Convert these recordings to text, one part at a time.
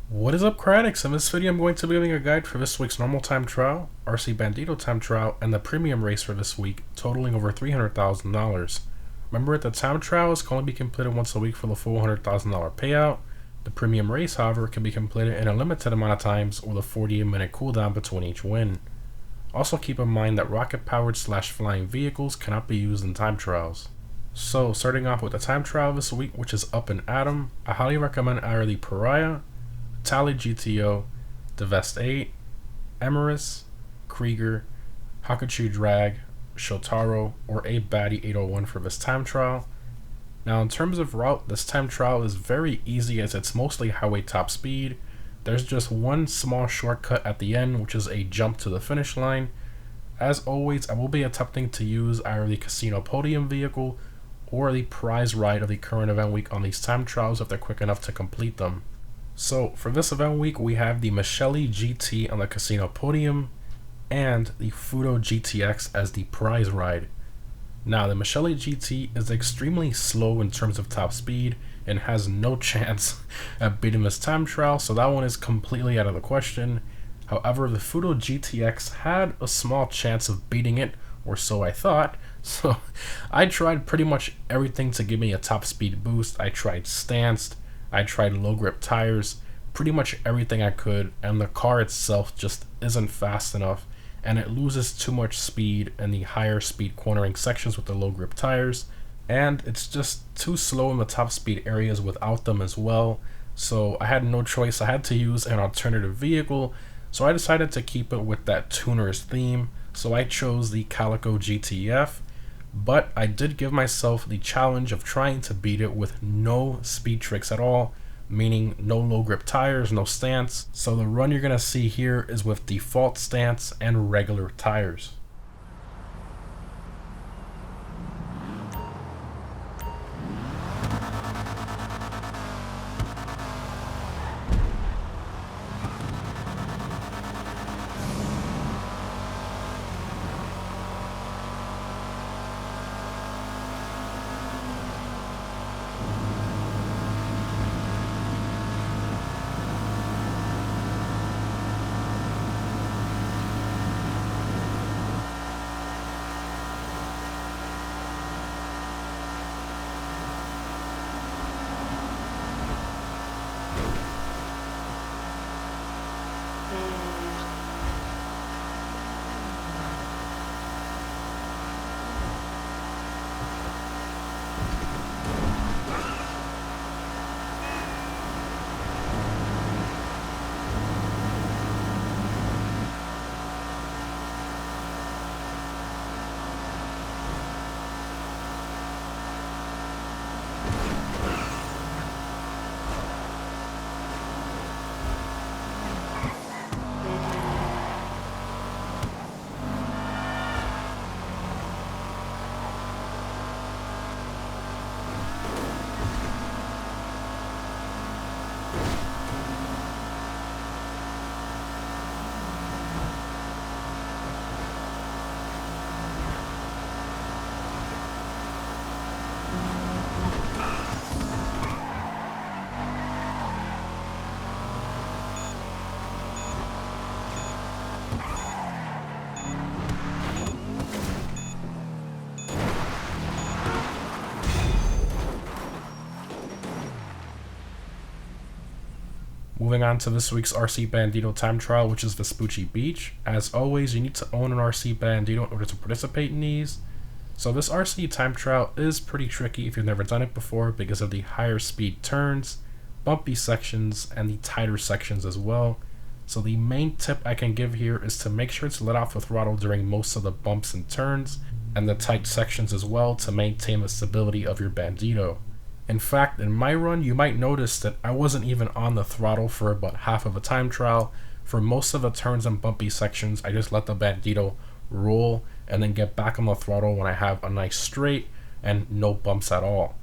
What is up, Critics? In this video I'm going to be giving a guide for this week's normal time trial, RC Bandito time trial, and the premium race for this week, totaling over $300,000. Remember that the time trials can only be completed once a week for the full $100,000 payout. The premium race, however, can be completed in a limited amount of times with a 48-minute cooldown between each win. Also keep in mind that rocket-powered / flying vehicles cannot be used in time trials. So, starting off with the time trial this week, which is Up and Atom, I highly recommend either the Pariah, Tally GTO, Devest 8, Emerus, Krieger, Hakuchi Drag, Shotaro, or a Baddie 801 for this time trial. Now in terms of route, this time trial is very easy as it's mostly highway top speed. There's just one small shortcut at the end, which is a jump to the finish line. As always, I will be attempting to use either the Casino Podium vehicle or the prize ride of the current event week on these time trials if they're quick enough to complete them. So for this event week, we have the Michele GT on the Casino Podium and the Fudo GTX as the prize ride. Now the Michele GT is extremely slow in terms of top speed and has no chance at beating this time trial, so that one is completely out of the question. However, the Fudo GTX had a small chance of beating it, or so I thought, so I tried pretty much everything to give me a top speed boost. I tried stanced, I tried low grip tires, pretty much everything I could, and the car itself just isn't fast enough, and it loses too much speed in the higher speed cornering sections with the low grip tires, and it's just too slow in the top speed areas without them as well. So I had no choice, I had to use an alternative vehicle, so I decided to keep it with that tuner's theme. So I chose the Calico GTF, but I did give myself the challenge of trying to beat it with no speed tricks at all, meaning no low grip tires, no stance. So the run you're gonna see here is with default stance and regular tires. Moving on to this week's RC Bandito time trial, which is Vespucci Beach. As always, you need to own an RC Bandito in order to participate in these. So this RC time trial is pretty tricky if you've never done it before because of the higher speed turns, bumpy sections, and the tighter sections as well. So the main tip I can give here is to make sure to let off the throttle during most of the bumps and turns, and the tight sections as well, to maintain the stability of your Bandito. In fact, in my run, you might notice that I wasn't even on the throttle for about half of a time trial. For most of the turns and bumpy sections, I just let the Bandito roll and then get back on the throttle when I have a nice straight and no bumps at all.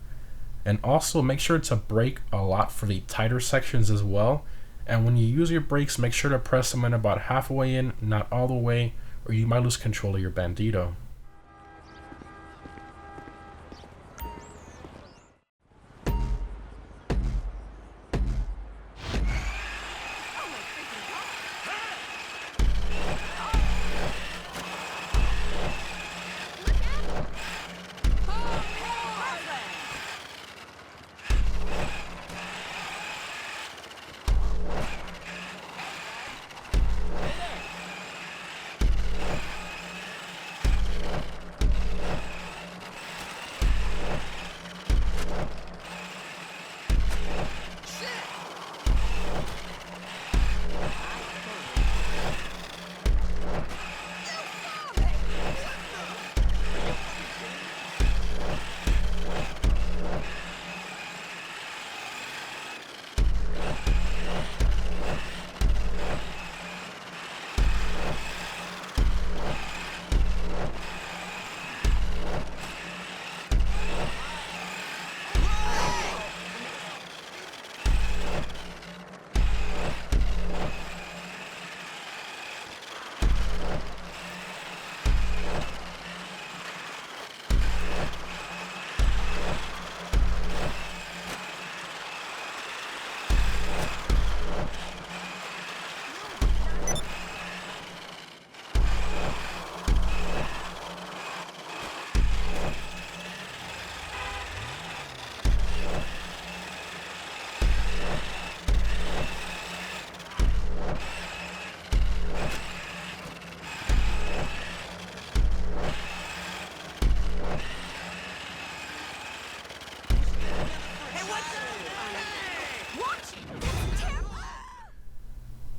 And also make sure to brake a lot for the tighter sections as well. And when you use your brakes, make sure to press them in about halfway in, not all the way, or you might lose control of your Bandito.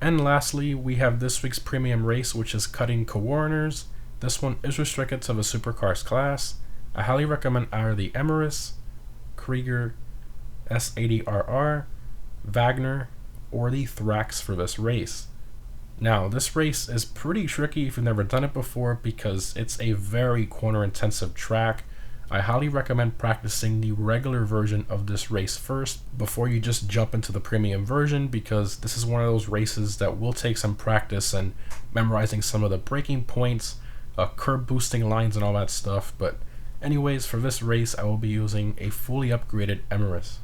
And lastly, we have this week's premium race, which is cutting Coroners. This one is restricted to the supercars class. I highly recommend either the Emirates, Krieger, S80RR, Wagner, or the Thrax for this race. Now, this race is pretty tricky if you've never done it before because it's a very corner intensive track. I highly recommend practicing the regular version of this race first before you just jump into the premium version, because this is one of those races that will take some practice and memorizing some of the braking points, curb boosting lines and all that stuff. But anyways, for this race I will be using a fully upgraded Emirates.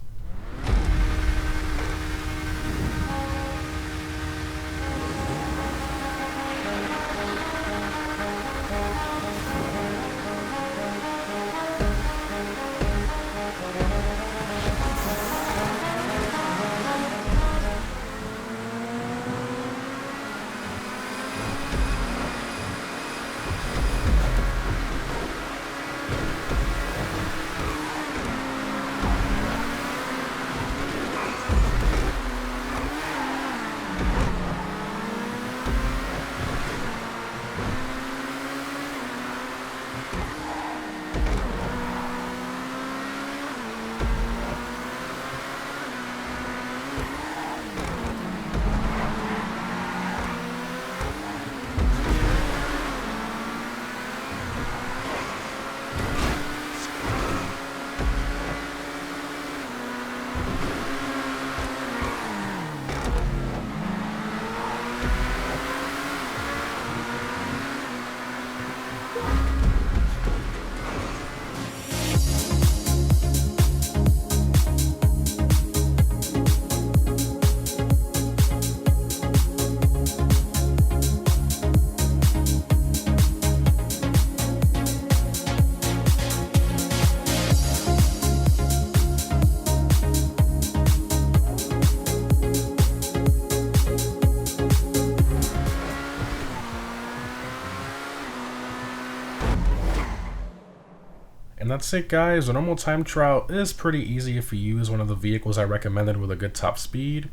And that's it, guys. A normal time trial is pretty easy if you use one of the vehicles I recommended with a good top speed.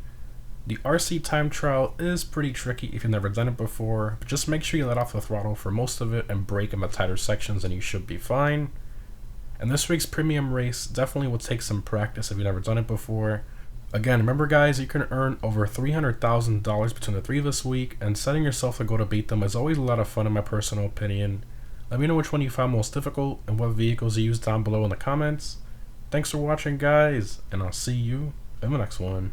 The RC time trial is pretty tricky if you've never done it before, but just make sure you let off the throttle for most of it and brake in the tighter sections and you should be fine. And this week's premium race definitely will take some practice if you've never done it before. Again, remember guys, you can earn over $300,000 between the three this week, and setting yourself to go to beat them is always a lot of fun in my personal opinion. Let me know which one you found most difficult and what vehicles you used down below in the comments. Thanks for watching, guys, and I'll see you in the next one.